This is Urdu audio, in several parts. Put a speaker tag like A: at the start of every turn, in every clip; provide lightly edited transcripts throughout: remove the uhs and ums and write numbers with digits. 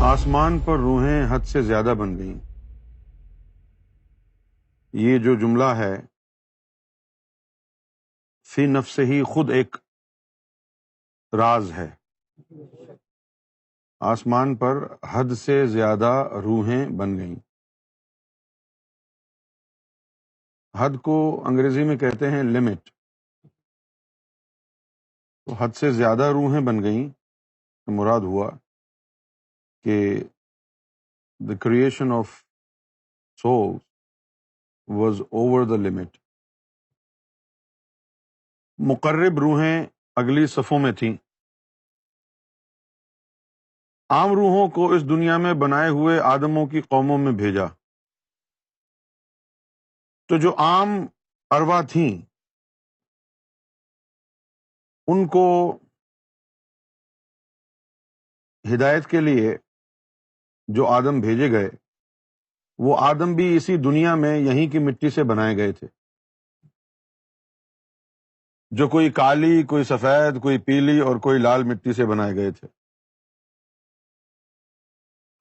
A: آسمان پر روحیں حد سے زیادہ بن گئیں. یہ جو جملہ ہے فی نفس ہی خود ایک راز ہے. آسمان پر حد سے زیادہ روحیں بن گئیں. حد کو انگریزی میں کہتے ہیں لمٹ. تو حد سے زیادہ روحیں بن گئیں تو مراد ہوا کہ the creation of soul was over the limit. مقرب روحیں اگلی صفوں میں تھیں. عام روحوں کو اس دنیا میں بنائے ہوئے آدموں کی قوموں میں بھیجا. تو جو عام ارواح تھیں ان کو ہدایت کے لیے جو آدم بھیجے گئے وہ آدم بھی اسی دنیا میں یہیں کی مٹی سے بنائے گئے تھے. جو کوئی کالی، کوئی سفید، کوئی پیلی اور کوئی لال مٹی سے بنائے گئے تھے.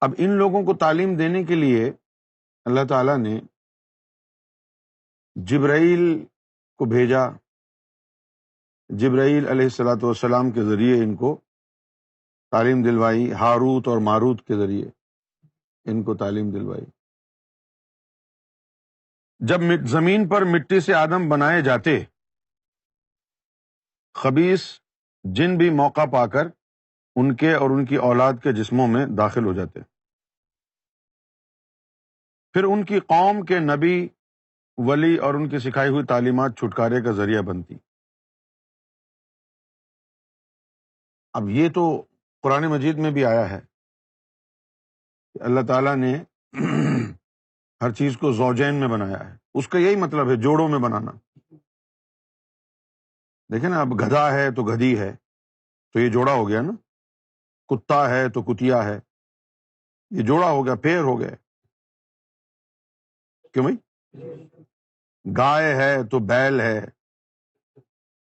A: اب ان لوگوں کو تعلیم دینے کے لیے اللہ تعالیٰ نے جبرائیل کو بھیجا. جبرائیل علیہ الصلوۃ والسلام کے ذریعے ان کو تعلیم دلوائی. ہاروت اور ماروت کے ذریعے ان کو تعلیم دلوائی. جب زمین پر مٹی سے آدم بنائے جاتے، خبیث جن بھی موقع پا کر ان کے اور ان کی اولاد کے جسموں میں داخل ہو جاتے. پھر ان کی قوم کے نبی، ولی اور ان کی سکھائی ہوئی تعلیمات چھٹکارے کا ذریعہ بنتی. اب یہ تو قرآن مجید میں بھی آیا ہے کہ اللہ تعالیٰ نے ہر چیز کو زوجین میں بنایا ہے. اس کا یہی مطلب ہے جوڑوں میں بنانا. دیکھیں نا، اب گدھا ہے تو گدھی ہے تو یہ جوڑا ہو گیا نا. کتا ہے تو کتیا ہے، یہ جوڑا ہو گیا، پیر ہو گئے. کیوں بھائی؟ گائے ہے تو بیل ہے،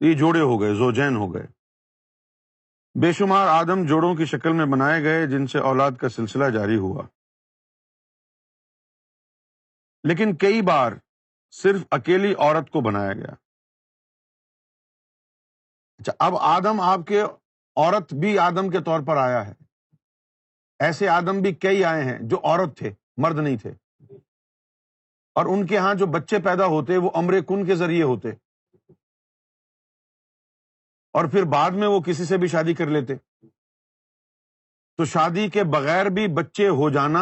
A: یہ جوڑے ہو گئے، زوجین ہو گئے. بے شمار آدم جوڑوں کی شکل میں بنائے گئے جن سے اولاد کا سلسلہ جاری ہوا. لیکن کئی بار صرف اکیلی عورت کو بنایا گیا. اچھا، اب آدم آپ کے عورت بھی آدم کے طور پر آیا ہے. ایسے آدم بھی کئی آئے ہیں جو عورت تھے، مرد نہیں تھے، اور ان کے ہاں جو بچے پیدا ہوتے وہ امر کن کے ذریعے ہوتے، اور پھر بعد میں وہ کسی سے بھی شادی کر لیتے. تو شادی کے بغیر بھی بچے ہو جانا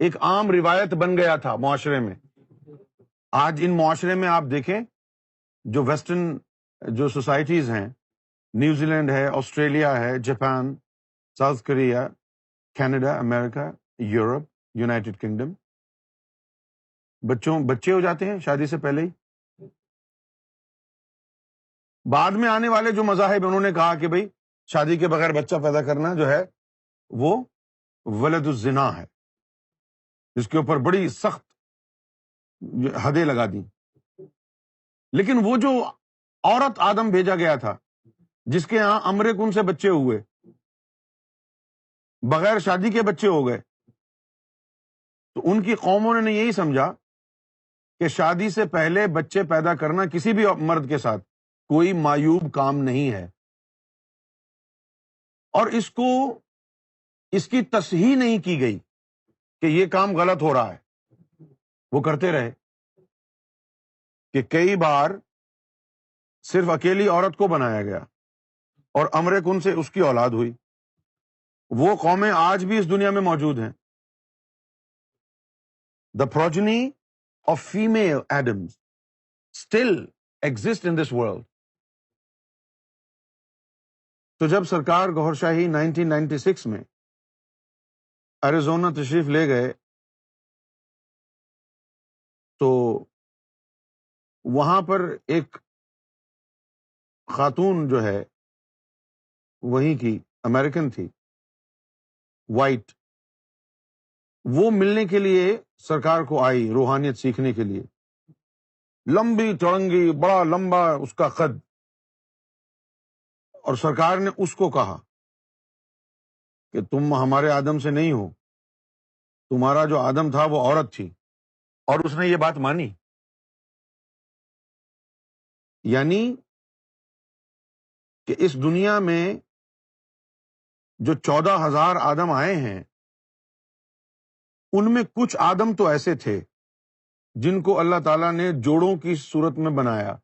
A: ایک عام روایت بن گیا تھا معاشرے میں. آج ان معاشرے میں آپ دیکھیں، جو ویسٹرن جو سوسائٹیز ہیں، نیوزی لینڈ ہے، آسٹریلیا ہے، جاپان، ساؤتھ کوریا، کینیڈا، امریکہ، یورپ، یونائٹڈ کنگڈم، بچے ہو جاتے ہیں شادی سے پہلے ہی. بعد میں آنے والے جو مذاہب انہوں نے کہا کہ بھئی شادی کے بغیر بچہ پیدا کرنا جو ہے وہ ولد الزنا ہے، جس کے اوپر بڑی سخت حدیں لگا دیں. لیکن وہ جو عورت آدم بھیجا گیا تھا جس کے ہاں امر کن سے بچے ہوئے، بغیر شادی کے بچے ہو گئے، تو ان کی قوموں نے یہی سمجھا کہ شادی سے پہلے بچے پیدا کرنا کسی بھی مرد کے ساتھ کوئی معیوب کام نہیں ہے، اور اس کی تصحیح نہیں کی گئی کہ یہ کام غلط ہو رہا ہے. وہ کرتے رہے کہ کئی بار صرف اکیلی عورت کو بنایا گیا اور امر کن سے اس کی اولاد ہوئی. وہ قومیں آج بھی اس دنیا میں موجود ہیں. The progeny of female Adams still exist in this world. تو جب سرکار گوھر شاہی 1996 میں ایریزونا تشریف لے گئے تو وہاں پر ایک خاتون جو ہے وہیں کی امریکن تھی، وائٹ، وہ ملنے کے لیے سرکار کو آئی روحانیت سیکھنے کے لیے. لمبی چڑنگی، بڑا لمبا اس کا قد، اور سرکار نے اس کو کہا کہ تم ہمارے آدم سے نہیں ہو، تمہارا جو آدم تھا وہ عورت تھی، اور اس نے یہ بات مانی. یعنی کہ اس دنیا میں جو 14,000 آدم آئے ہیں، ان میں کچھ آدم تو ایسے تھے جن کو اللہ تعالیٰ نے جوڑوں کی صورت میں بنایا،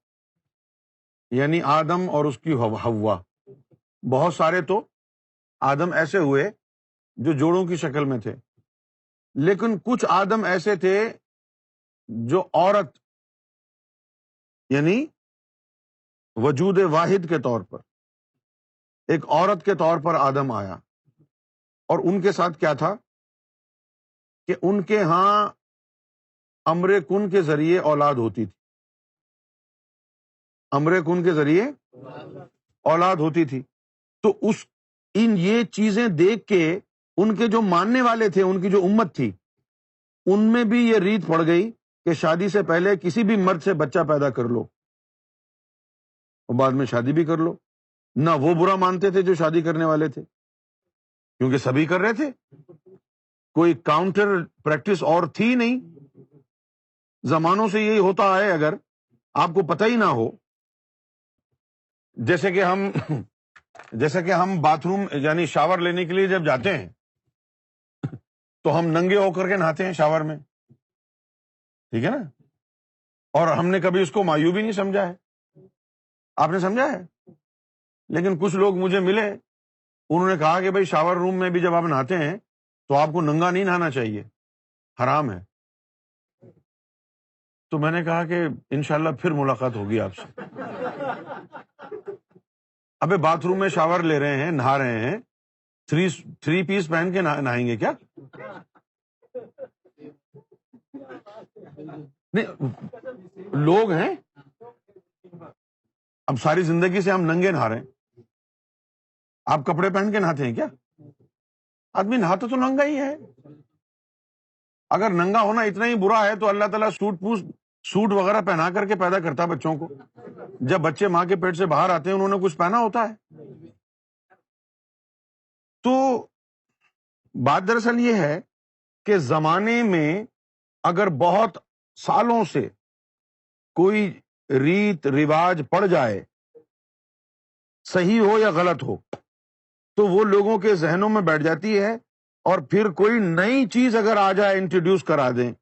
A: یعنی آدم اور اس کی حوا. بہت سارے تو آدم ایسے ہوئے جو جوڑوں کی شکل میں تھے، لیکن کچھ آدم ایسے تھے جو عورت، یعنی وجود واحد کے طور پر، ایک عورت کے طور پر آدم آیا. اور ان کے ساتھ کیا تھا کہ ان کے ہاں امر کن کے ذریعے اولاد ہوتی تھی. امر کن کے ذریعے اولاد ہوتی تھی. تو یہ چیزیں دیکھ کے ان کے جو ماننے والے تھے، ان کی جو امت تھی، ان میں بھی یہ ریت پڑ گئی کہ شادی سے پہلے کسی بھی مرد سے بچہ پیدا کر لو اور بعد میں شادی بھی کر لو. نہ وہ برا مانتے تھے جو شادی کرنے والے تھے، کیونکہ سبھی کر رہے تھے، کوئی کاؤنٹر پریکٹس اور تھی نہیں. زمانوں سے یہی ہوتا ہے، اگر آپ کو پتہ ہی نہ ہو. جیسے کہ ہم باتھ روم یعنی شاور لینے کے لیے جب جاتے ہیں تو ہم ننگے ہو کر کے نہاتے ہیں شاور میں، ٹھیک ہے نا؟ اور ہم نے کبھی اس کو معیوب ہی نہیں سمجھا ہے. آپ نے سمجھا ہے؟ لیکن کچھ لوگ مجھے ملے، انہوں نے کہا کہ بھائی شاور روم میں بھی جب آپ نہاتے ہیں تو آپ کو ننگا نہیں نہانا چاہیے، حرام ہے. تو میں نے کہا کہ انشاءاللہ پھر ملاقات ہوگی آپ سے. ابے باتھ روم میں شاور لے رہے ہیں، نہا رہے ہیں، تھری پیس پہن کے نہائیں گے کیا؟ نہیں، لوگ ہیں، اب ساری زندگی سے ہم ننگے نہا رہے ہیں، آپ کپڑے پہن کے نہاتے ہیں کیا؟ آدمی نہاتا تو ننگا ہی ہے. اگر ننگا ہونا اتنا ہی برا ہے تو اللہ تعالیٰ سوٹ وغیرہ پہنا کر کے پیدا کرتا بچوں کو. جب بچے ماں کے پیٹ سے باہر آتے ہیں انہوں نے کچھ پہنا ہوتا ہے. تو بات دراصل یہ ہے کہ زمانے میں اگر بہت سالوں سے کوئی ریت رواج پڑ جائے، صحیح ہو یا غلط ہو، تو وہ لوگوں کے ذہنوں میں بیٹھ جاتی ہے. اور پھر کوئی نئی چیز اگر آ جائے، انٹروڈیوس کرا دیں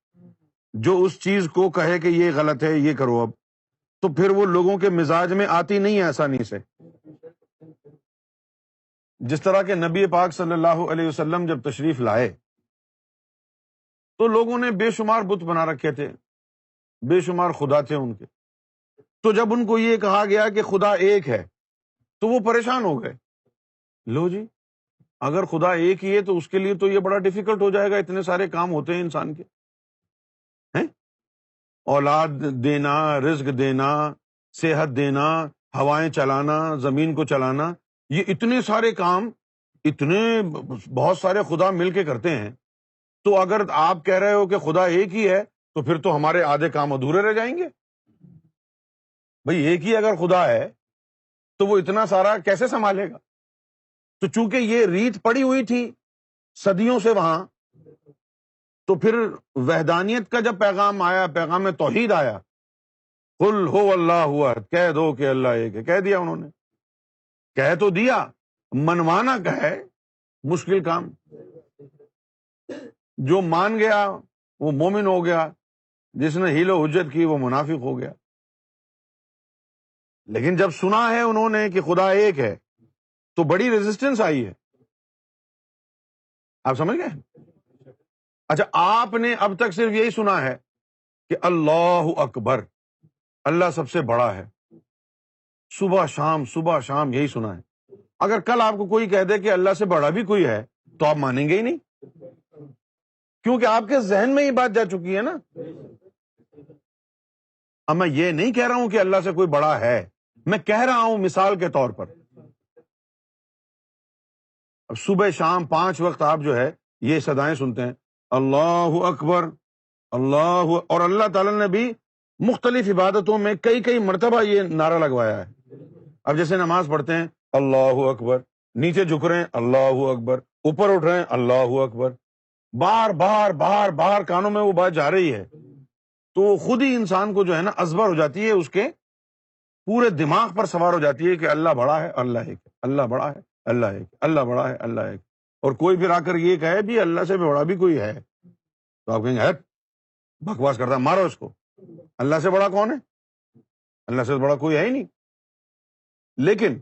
A: جو اس چیز کو کہے کہ یہ غلط ہے، یہ کرو اب، تو پھر وہ لوگوں کے مزاج میں آتی نہیں ہے آسانی سے. جس طرح کہ نبی پاک صلی اللہ علیہ وسلم جب تشریف لائے تو لوگوں نے بے شمار بت بنا رکھے تھے، بے شمار خدا تھے ان کے. تو جب ان کو یہ کہا گیا کہ خدا ایک ہے تو وہ پریشان ہو گئے. لو جی، اگر خدا ایک ہی ہے تو اس کے لیے تو یہ بڑا ڈیفیکلٹ ہو جائے گا، اتنے سارے کام ہوتے ہیں انسان کے، ہیں؟ اولاد دینا، رزق دینا، صحت دینا، ہوائیں چلانا، زمین کو چلانا، یہ اتنے سارے کام بہت سارے خدا مل کے کرتے ہیں. تو اگر آپ کہہ رہے ہو کہ خدا ایک ہی ہے تو پھر تو ہمارے آدھے کام ادھورے رہ جائیں گے. بھئی ایک ہی اگر خدا ہے تو وہ اتنا سارا کیسے سنبھالے گا؟ تو چونکہ یہ ریت پڑی ہوئی تھی صدیوں سے وہاں، تو پھر وحدانیت کا جب پیغام آیا، پیغام توحید آیا، قل هو اللہ احد، کہہ دو کہ اللہ ایک ہے، کہہ دیا انہوں نے. کہہ تو دیا، منوانا کہے مشکل کام. جو مان گیا وہ مومن ہو گیا، جس نے حیل و حجت کی وہ منافق ہو گیا. لیکن جب سنا ہے انہوں نے کہ خدا ایک ہے تو بڑی ریزسٹنس آئی ہے. آپ سمجھ گئے؟ اچھا، آپ نے اب تک صرف یہی سنا ہے کہ اللہ اکبر، اللہ سب سے بڑا ہے، صبح شام یہی سنا ہے. اگر کل آپ کو کوئی کہہ دے کہ اللہ سے بڑا بھی کوئی ہے تو آپ مانیں گے ہی نہیں، کیونکہ آپ کے ذہن میں یہ بات جا چکی ہے نا. اب میں یہ نہیں کہہ رہا ہوں کہ اللہ سے کوئی بڑا ہے، میں کہہ رہا ہوں مثال کے طور پر. اب صبح شام 5 وقت آپ جو ہے یہ صدائیں سنتے ہیں، اللہ اکبر، اور اللہ تعالیٰ نے بھی مختلف عبادتوں میں کئی مرتبہ یہ نعرہ لگوایا ہے. اب جیسے نماز پڑھتے ہیں اللہ اکبر، نیچے جھک رہے ہیں اللہ اکبر، اوپر اٹھ رہے ہیں اللہ اکبر. بار بار بار بار کانوں میں وہ بات جا رہی ہے تو خود ہی انسان کو جو ہے نا ازبر ہو جاتی ہے، اس کے پورے دماغ پر سوار ہو جاتی ہے کہ اللہ بڑا ہے، اللہ ایک ہے، اللہ بڑا ہے، اللہ ایک ہے، اللہ بڑا ہے، اللہ ایک ہے۔ اور کوئی پھر آ کر یہ کہے بھی اللہ سے بھی بڑا بھی کوئی ہے تو آپ کہیں گے ہٹ، بکواس کرتا ہے، مارو اس کو۔ اللہ سے بڑا کون ہے؟ اللہ سے بڑا کوئی ہے ہی نہیں۔ لیکن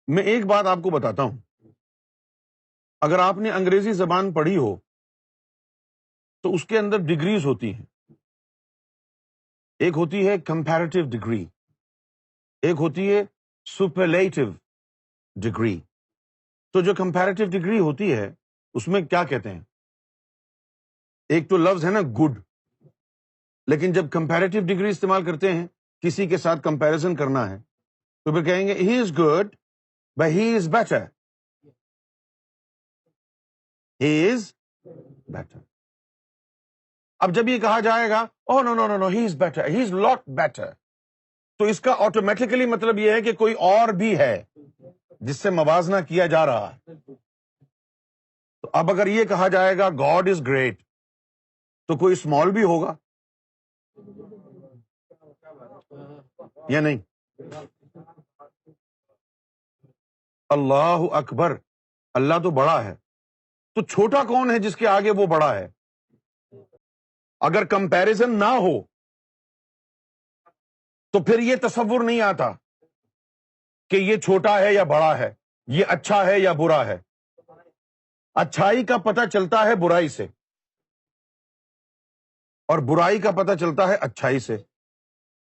A: میں ایک بات آپ کو بتاتا ہوں، اگر آپ نے انگریزی زبان پڑھی ہو تو اس کے اندر ڈگریز ہوتی ہیں، ایک ہوتی ہے کمپیریٹیو ڈگری، ایک ہوتی ہے سپرلیٹو ڈگری۔ تو جو کمپیریٹیو ڈگری ہوتی ہے اس میں کیا کہتے ہیں؟ ایک تو لفظ ہے نا گڈ، لیکن جب کمپیریٹیو ڈگری استعمال کرتے ہیں کسی کے ساتھ کمپیریزن کرنا ہے تو پھر کہیں گے he is good but he is better, he is better. اب جب یہ کہا جائے گا او نو نو نو نو ہی is better, he is lot better, تو اس کا آٹومیٹیکلی مطلب یہ ہے کہ کوئی اور بھی ہے جس سے موازنہ کیا جا رہا ہے۔ تو اب اگر یہ کہا جائے گا گاڈ از گریٹ تو کوئی اسمال بھی ہوگا یا نہیں؟ اللہ اکبر، اللہ تو بڑا ہے، تو چھوٹا کون ہے جس کے آگے وہ بڑا ہے؟ اگر کمپیریزن نہ ہو تو پھر یہ تصور نہیں آتا کہ یہ چھوٹا ہے یا بڑا ہے، یہ اچھا ہے یا برا ہے۔ اچھائی کا پتہ چلتا ہے برائی سے اور برائی کا پتہ چلتا ہے اچھائی سے۔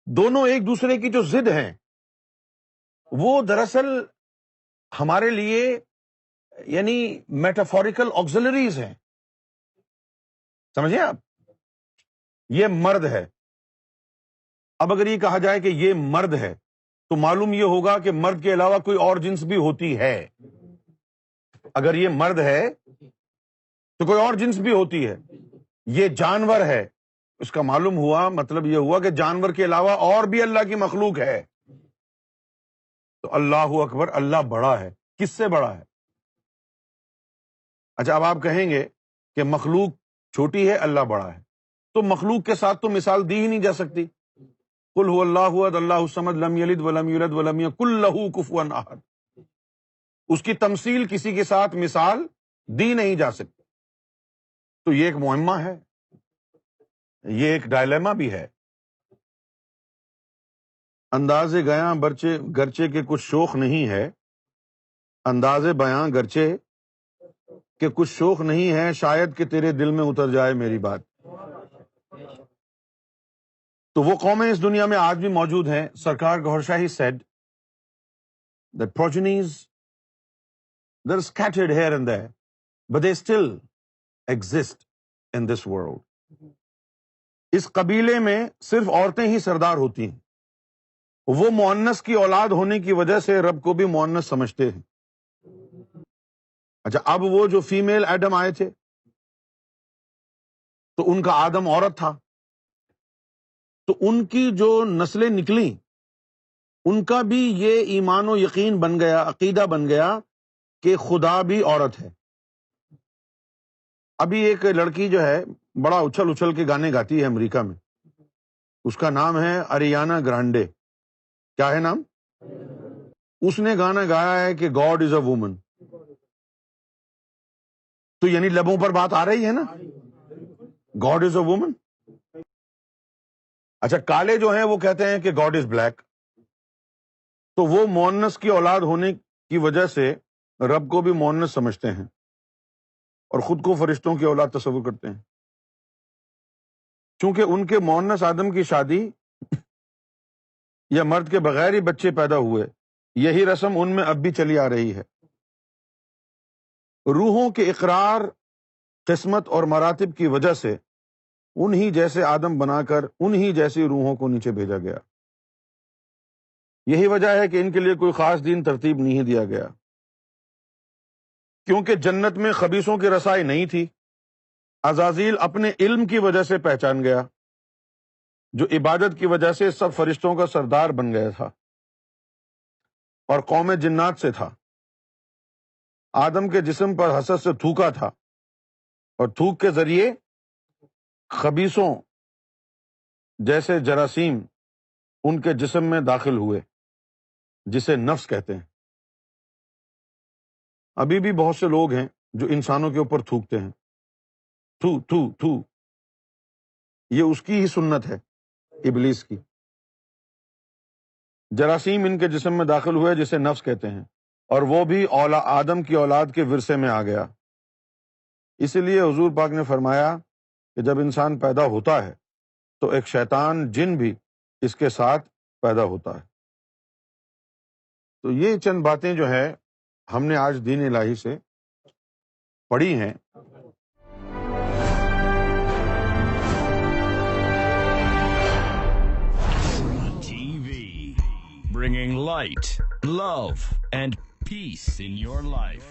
A: دونوں ایک دوسرے کی جو ضد ہیں وہ دراصل ہمارے لیے یعنی میٹافوریکل آکسیلریز ہیں، سمجھیں آپ؟ یہ مرد ہے، اب اگر یہ کہا جائے کہ یہ مرد ہے تو معلوم یہ ہوگا کہ مرد کے علاوہ کوئی اور جنس بھی ہوتی ہے۔ اگر یہ مرد ہے تو کوئی اور جنس بھی ہوتی ہے۔ یہ جانور ہے، اس کا معلوم ہوا، مطلب یہ ہوا کہ جانور کے علاوہ اور بھی اللہ کی مخلوق ہے۔ تو اللہ اکبر، اللہ بڑا ہے، کس سے بڑا ہے؟ اچھا اب آپ کہیں گے کہ مخلوق چھوٹی ہے، اللہ بڑا ہے، تو مخلوق کے ساتھ تو مثال دی ہی نہیں جا سکتی۔ قل هو اللہ احد اللہ الصمد لم یلد ولم یولد ولم یکن لہ کفوا احد، اس کی تمثیل کسی کے ساتھ مثال دی نہیں جا سکتی۔ تو یہ ایک معمہ ہے، یہ ایک ڈائلیما بھی ہے۔ انداز گیاں گرچہ کے کچھ شوق نہیں ہے، انداز بیاں گرچہ کہ کچھ شوق نہیں ہے، شاید کہ تیرے دل میں اتر جائے میری بات۔ تو وہ قومیں اس دنیا میں آج بھی موجود ہیں۔ سرکار Gohar Shahi said that progenies they're scattered here and there but they still exist in this world۔ اس قبیلے میں صرف عورتیں ہی سردار ہوتی ہیں، وہ مؤنث کی اولاد ہونے کی وجہ سے رب کو بھی مؤنث سمجھتے ہیں۔ اچھا اب وہ جو فیمیل ایڈم آئے تھے تو ان کا آدم عورت تھا، تو ان کی جو نسلیں نکلیں ان کا بھی یہ ایمان و یقین بن گیا، عقیدہ بن گیا کہ خدا بھی عورت ہے۔ ابھی ایک لڑکی جو ہے بڑا اچھل اچھل کے گانے گاتی ہے امریکہ میں، اس کا نام ہے اریانا گرانڈے۔ کیا ہے نام؟ اس نے گانا گایا ہے کہ گاڈ از اے وومن، تو یعنی لبوں پر بات آ رہی ہے نا، گاڈ از اے وومن۔ اچھا کالے جو ہیں وہ کہتے ہیں کہ گاڈ از بلیک، تو وہ مؤنث کی اولاد ہونے کی وجہ سے رب کو بھی مؤنث سمجھتے ہیں اور خود کو فرشتوں کی اولاد تصور کرتے ہیں، چونکہ ان کے مؤنث آدم کی شادی یا مرد کے بغیر ہی بچے پیدا ہوئے، یہی رسم ان میں اب بھی چلی آ رہی ہے۔ روحوں کے اقرار، قسمت اور مراتب کی وجہ سے انہی جیسے آدم بنا کر انہی جیسی روحوں کو نیچے بھیجا گیا۔ یہی وجہ ہے کہ ان کے لیے کوئی خاص دین ترتیب نہیں دیا گیا، کیونکہ جنت میں خبیثوں کی رسائی نہیں تھی۔ عزازیل اپنے علم کی وجہ سے پہچان گیا، جو عبادت کی وجہ سے سب فرشتوں کا سردار بن گیا تھا اور قوم جنات سے تھا۔ آدم کے جسم پر حسد سے تھوکا تھا، اور تھوک کے ذریعے خبیثوں جیسے جراثیم ان کے جسم میں داخل ہوئے، جسے نفس کہتے ہیں۔ ابھی بھی بہت سے لوگ ہیں جو انسانوں کے اوپر تھوکتے ہیں، تھو تھو تھو، یہ اس کی ہی سنت ہے، ابلیس کی۔ جراثیم ان کے جسم میں داخل ہوئے جسے نفس کہتے ہیں، اور وہ بھی آدم کی اولاد کے ورثے میں آ گیا۔ اسی لیے حضور پاک نے فرمایا کہ جب انسان پیدا ہوتا ہے تو ایک شیطان جن بھی اس کے ساتھ پیدا ہوتا ہے۔ تو یہ چند باتیں جو ہے ہم نے آج دین الہی سے پڑھی ہیں۔
B: TV, bringing light, love, and peace in your life.